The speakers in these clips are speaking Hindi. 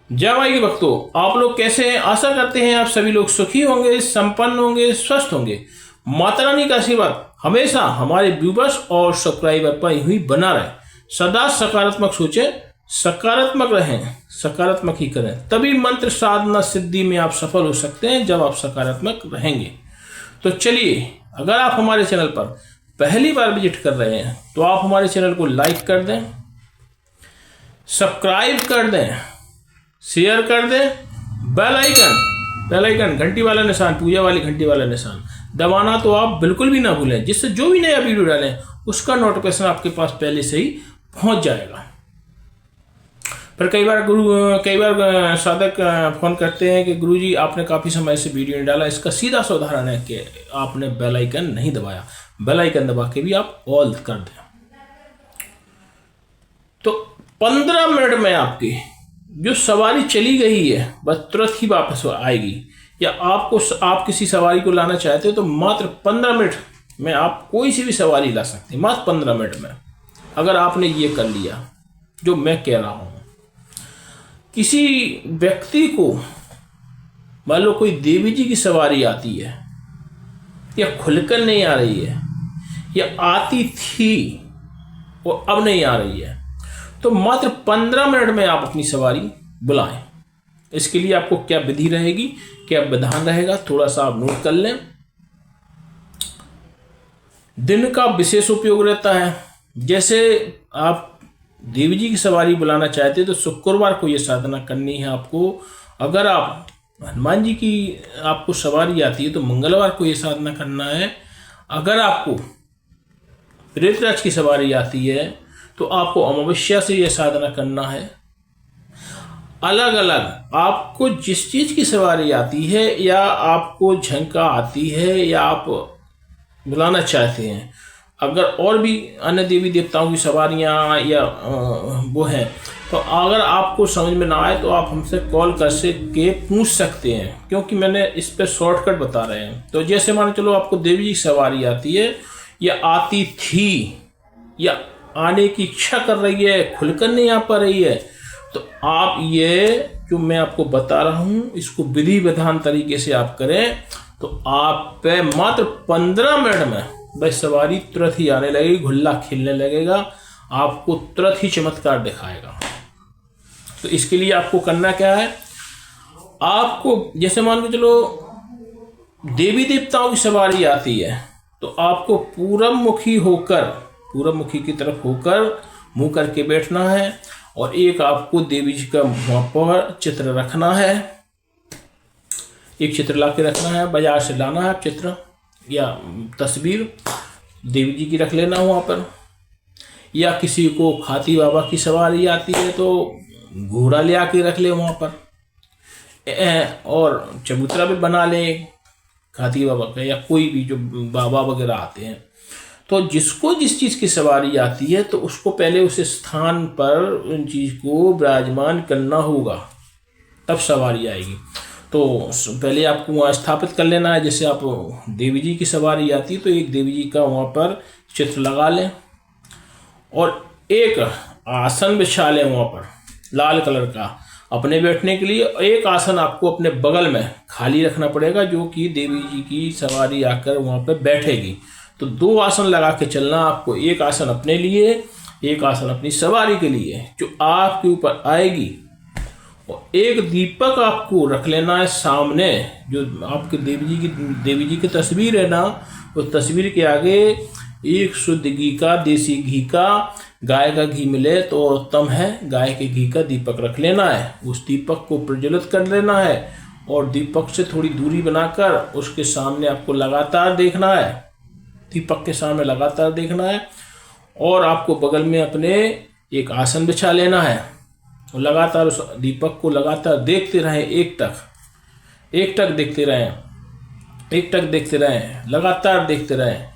जय माई के भक्तों, आप लोग कैसे हैं? आशा करते हैं आप सभी लोग सुखी होंगे, संपन्न होंगे, स्वस्थ होंगे। माता रानी का आशीर्वाद हमेशा हमारे व्यूवर्स और सब्सक्राइबर पर ही बना रहे। सदा सकारात्मक सोचें, सकारात्मक रहें, सकारात्मक ही करें, तभी मंत्र साधना सिद्धि में आप सफल हो सकते हैं जब आप सकारात्मक रहेंगे। तो चलिए, अगर आप हमारे चैनल पर पहली बार विजिट कर रहे हैं तो आप हमारे चैनल को लाइक कर दें, सब्सक्राइब कर दें, शेयर कर दें, बेल आइकन घंटी वाला निशान, पूजा वाली घंटी वाला निशान दबाना तो आप बिल्कुल भी ना भूलें, जिससे जो भी नया वीडियो डालें उसका नोटिफिकेशन आपके पास पहले से ही पहुंच जाएगा। पर कई बार साधक फोन करते हैं कि गुरुजी आपने काफ़ी समय से वीडियो नहीं डाला। इसका सीधा सा उदाहरण है कि आपने बेल आइकन नहीं दबाया। बेल आइकन दबा के भी आप ऑल कर दें तो 15 मिनट में आपकी जो सवारी चली गई है बस तुरंत ही वापस आएगी। या आप किसी सवारी को लाना चाहते हो तो मात्र 15 मिनट में आप कोई सी भी सवारी ला सकते हैं, मात्र 15 मिनट में। अगर आपने ये कर लिया जो मैं कह रहा हूं, किसी व्यक्ति को मान लो कोई देवी जी की सवारी आती है या खुलकर नहीं आ रही है या आती थी और अब नहीं आ रही है, तो मात्र 15 मिनट में आप अपनी सवारी बुलाएं। इसके लिए आपको क्या विधि रहेगी, क्या विधान रहेगा, थोड़ा सा आप नोट कर लें। दिन का विशेष उपयोग रहता है। जैसे आप देवी जी की सवारी बुलाना चाहते हैं तो शुक्रवार को यह साधना करनी है आपको। अगर आप हनुमान जी की आपको सवारी आती है तो मंगलवार को यह साधना करना है। अगर आपको प्रेतराज की सवारी आती है तो आपको अमावस्या से यह साधना करना है। अलग अलग आपको जिस चीज की सवारी आती है या आपको झंका आती है या आप बुलाना चाहते हैं, अगर और भी अन्य देवी देवताओं की सवारियां या वो हैं, तो अगर आपको समझ में ना आए तो आप हमसे कॉल कर के पूछ सकते हैं, क्योंकि मैंने इस पर शॉर्टकट बता रहे हैं। तो जैसे मान चलो आपको देवी जी की सवारी आती है या आती थी या आने की इच्छा कर रही है, खुलकर नहीं आ पा रही है, तो आप ये जो मैं आपको बता रहा हूं इसको विधि विधान तरीके से आप करें तो आप पे मात्र 15 मिनट में बस सवारी तुरंत ही आने लगेगी, घुल्ला खिलने लगेगा, आपको तुरंत ही चमत्कार दिखाएगा। तो इसके लिए आपको करना क्या है, आपको जैसे मान के चलो देवी देवताओं की सवारी आती है तो आपको पूरब मुखी की तरफ होकर मुंह करके बैठना है और एक आपको देवी जी का वहां पर चित्र रखना है। एक चित्र ला के रखना है, बाजार से लाना है चित्र या तस्वीर देवी जी की रख लेना वहां पर। या किसी को खाती बाबा की सवारी आती है तो घोड़ा ले आके रख ले वहां पर, और चबूतरा भी बना ले खाती बाबा का या कोई भी जो बाबा वगैरह आते हैं। तो जिसको जिस चीज की सवारी आती है तो उसको पहले उस स्थान पर उन चीज को विराजमान करना होगा, तब सवारी आएगी। तो पहले आपको वहाँ स्थापित कर लेना है। जैसे आप देवी जी की सवारी आती है तो एक देवी जी का वहाँ पर चित्र लगा लें और एक आसन बिछा लें वहाँ पर लाल कलर का अपने बैठने के लिए। एक आसन आपको अपने बगल में खाली रखना पड़ेगा जो कि देवी जी की सवारी आकर वहाँ पर बैठेगी। तो 2 आसन लगा के चलना आपको, एक आसन अपने लिए, एक आसन अपनी सवारी के लिए जो आपके ऊपर आएगी। और एक दीपक आपको रख लेना है सामने, जो आपके देवी जी की तस्वीर है ना, उस तस्वीर के आगे एक शुद्ध घी का, देसी घी का, गाय का घी मिले तो उत्तम है, गाय के घी का दीपक रख लेना है। उस दीपक को प्रज्वलित कर लेना है और दीपक से थोड़ी दूरी बनाकर उसके सामने आपको लगातार देखना है, दीपक के सामने लगातार देखना है। और आपको बगल में अपने एक आसन बिछा लेना है और लगातार उस दीपक को लगातार देखते रहें, एक टक देखते रहें, लगातार देखते रहें।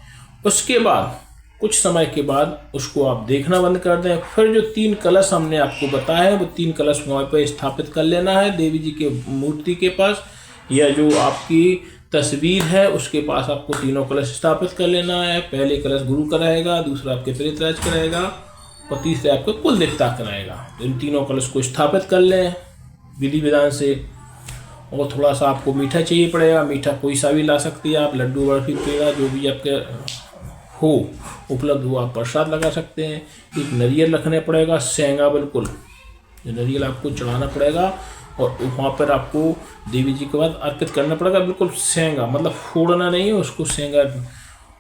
उसके बाद कुछ समय के बाद उसको आप देखना बंद कर दें। फिर जो 3 कलश हमने आपको बताया है वो 3 कलश वहाँ पर स्थापित कर लेना है देवी जी के मूर्ति के पास, या जो आपकी तस्वीर है उसके पास आपको तीनों कलश स्थापित कर लेना है। पहले कलश गुरु का रहेगा, दूसरा आपके प्रेतराज का रहेगा और तीसरा आपका कुल देवता का रहेगा। तो इन तीनों कलश को स्थापित कर लें। विधि विधान से। और थोड़ा सा आपको मीठा चाहिए पड़ेगा, मीठा कोई सा भी ला सकती है आप, लड्डू बर्फी पेड़ा जो भी आपके हो उपलब्ध हो आप प्रसाद लगा सकते हैं। एक नारियल रखना पड़ेगा, सेंगा बिल्कुल, जो नारियल आपको चढ़ाना पड़ेगा और वहाँ पर आपको देवी जी के बाद अर्पित करना पड़ेगा। बिल्कुल सेंगा, मतलब फोड़ना नहीं है उसको, सेंगा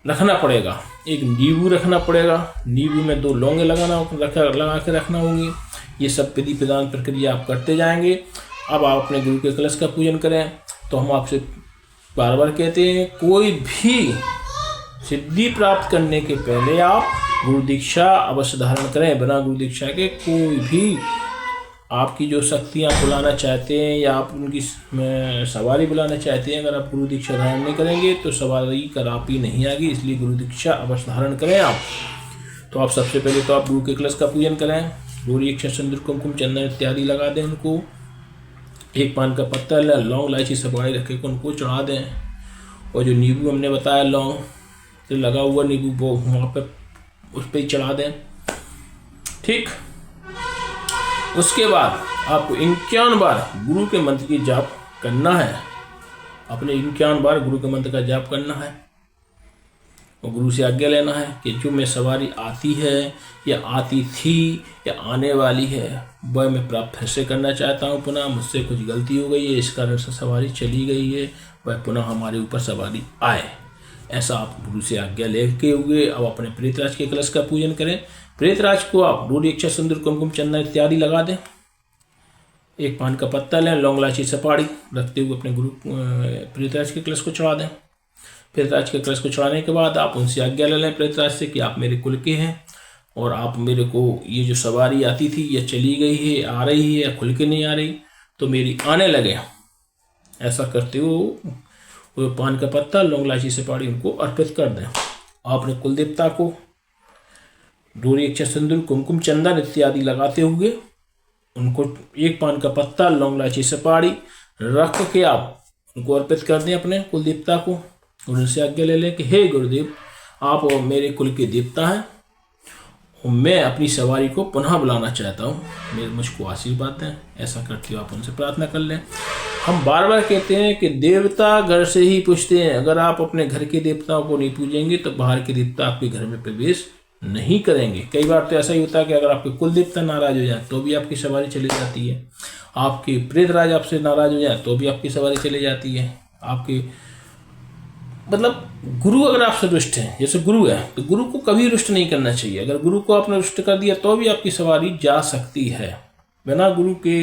रखना पड़ेगा। एक नींबू रखना पड़ेगा, नींबू में 2 लौंगे लगा के रखना होंगी। ये सब विधि विधान प्रक्रिया आप करते जाएंगे। अब आप अपने गुरु के कलश का पूजन करें। तो हम आपसे बार बार कहते हैं, कोई भी सिद्धि प्राप्त करने के पहले आप गुरु दीक्षा अवश्य धारण करें। बिना गुरु दीक्षा के कोई भी आपकी जो शक्तियाँ बुलाना चाहते हैं या आप उनकी सवारी बुलाना चाहते हैं, अगर आप गुरु दीक्षा धारण नहीं करेंगे तो सवारी करापी नहीं आएगी। इसलिए गुरु दीक्षा अवश्य धारण करें आप। तो आप सबसे पहले तो आप गुरु के कलश का पूजन करें, डोरी अक्षत सिंदूर कुमकुम चंदन इत्यादि लगा दें उनको। एक पान का पत्ता लौंग इलायची सुपारी रख के उनको चढ़ा दें। और जो नींबू हमने बताया लौंग से लगा हुआ नींबू, वो वहाँ पर उस पर ही चढ़ा दें। ठीक, उसके बाद आपको 51 बार गुरु के मंत्र की जाप करना है। अपने 51 बार गुरु के मंत्र का जाप करना है और गुरु से आज्ञा लेना है कि जो मैं सवारी आती है या आती थी या आने वाली है वह मैं प्राप्त फिर से करना चाहता हूँ। पुनः मुझसे कुछ गलती हो गई है, इस कारण से सवारी चली गई है, वह पुनः हमारे ऊपर सवारी आए। ऐसा आप गुरु से आज्ञा लेके हुए अब अपने प्रेतराज के कलश का पूजन करें। प्रेतराज को आप डोरी अक्षत सिंदूर कुमकुम चंदन इत्यादि लगा दें। एक पान का पत्ता लें, लौंग इलायची सुपारी रखते हुए अपने गुरु प्रेतराज के कलश को चढ़ा दें। प्रेतराज के कलश को चढ़ाने के बाद आप उनसे आज्ञा ले लें प्रेतराज से कि आप मेरे कुल के हैं और आप मेरे को ये जो सवारी आती थी या चली गई है, आ रही है या खुल के नहीं आ रही, तो मेरी आने लगे। ऐसा करते हुए वो पान का पत्ता लौंग इलायची सुपारी उनको अर्पित कर दें। आपने कुल देवता को डोरी अक्षत सिंदूर कुमकुम चंदन इत्यादि लगाते हुए उनको एक पान का पत्ता लौंग इलायची सुपारी रख के आप उनको अर्पित कर दें अपने कुल देवता को। और उनसे आज्ञा ले लें कि हे गुरुदेव, आप मेरे कुल के देवता हैं और मैं अपनी सवारी को पुनः बुलाना चाहता हूँ, मेरे मुझको आशीर्वाद दें। ऐसा करते हुए आप उनसे प्रार्थना कर लें। हम बार बार कहते हैं कि देवता घर से ही पूछते हैं। अगर आप अपने घर के देवताओं को नहीं पूजेंगे तो बाहर के देवता आपके घर में प्रवेश नहीं करेंगे। कई बार तो ऐसा ही होता है कि अगर आपके कुल देवता नाराज हो जाए तो भी आपकी सवारी चली जाती है। आपके प्रेतराज आपसे नाराज हो जाए तो भी आपकी सवारी चली जाती है। आपके मतलब गुरु अगर आपसे रुष्ट है, जैसे गुरु है तो गुरु को कभी रुष्ट नहीं करना चाहिए। अगर गुरु को आपने रुष्ट कर दिया तो भी आपकी सवारी जा सकती है। बिना गुरु के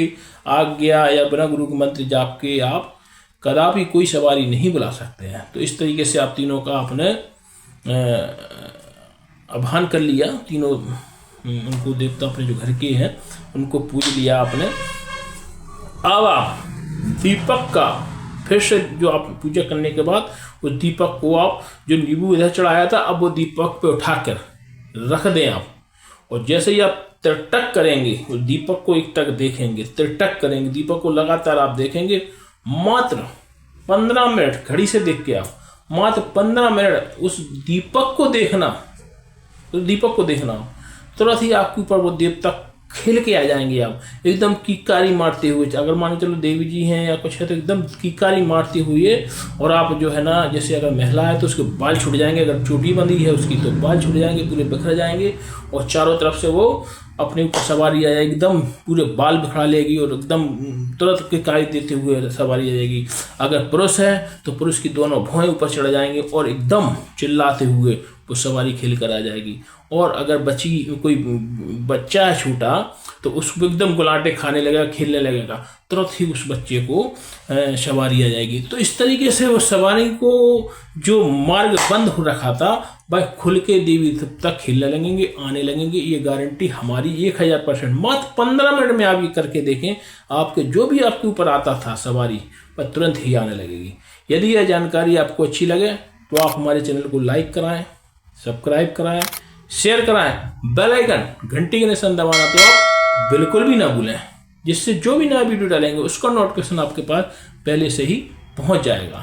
आज्ञा या बिना गुरु के मंत्र जाप के आप कदापि कोई सवारी नहीं बुला सकते हैं। तो इस तरीके से आप तीनों का आपने आह्वान कर लिया। तीनों उनको देवता अपने जो घर के हैं उनको पूज लिया आपने। अब आप दीपक का फिर से जो आप पूजा करने के बाद उस दीपक को आप जो नींबू इधर चढ़ाया था अब वो दीपक पे उठाकर रख दें आप। और जैसे ही आप तिरटक करेंगे उस दीपक को एक टक देखेंगे, तिरटक करेंगे दीपक को लगातार आप देखेंगे। मात्र 15 मिनट घड़ी से देख के आप मात्र 15 मिनट उस दीपक को देखना, तो दीपक को देखना तुरंत ही आपके ऊपर वो देवता खिल के आ जाएंगे। आप एकदम कीकारी मारते हुए, अगर मान चलो देवी जी हैं या कुछ है तो एकदम कीकारी मारते हुए। और आप जो है ना, जैसे अगर महिला है तो उसके बाल छूट जाएंगे, अगर चोटी बंधी है उसकी तो बाल छूट जाएंगे, पूरे बिखर जाएंगे और चारों तरफ से वो अपने ऊपर सवारी आ जाएगी, एकदम पूरे बाल बिखरा लेगी और एकदम तुरंत कीकारी देते हुए सवारी आ जाएगी। अगर पुरुष है तो पुरुष की दोनों भौहें ऊपर चढ़ जाएंगे और एकदम चिल्लाते हुए वो सवारी खेल कर आ जाएगी। और अगर कोई बच्चा है छोटा तो उसको एकदम गुलाटे खाने लगेगा, खेलने लगेगा, तुरंत ही उस बच्चे को सवारी आ जाएगी। तो इस तरीके से वो सवारी को जो मार्ग बंद हो रखा था वह खुल के देवी तक खेलने लगेंगे, आने लगेंगे। ये गारंटी हमारी 1000%। मात्र 15 मिनट में आप ये करके देखें, आपके जो भी आपके ऊपर आता था सवारी वह तुरंत ही आने लगेगी। यदि यह जानकारी आपको अच्छी लगे तो आप हमारे चैनल को लाइक कराएं, सब्सक्राइब कराएं, शेयर कराएं, बेल आइकन घंटी के निशान दबाना तो आप बिल्कुल भी ना भूलें, जिससे जो भी नया वीडियो डालेंगे उसका नोटिफिकेशन आपके पास पहले से ही पहुंच जाएगा।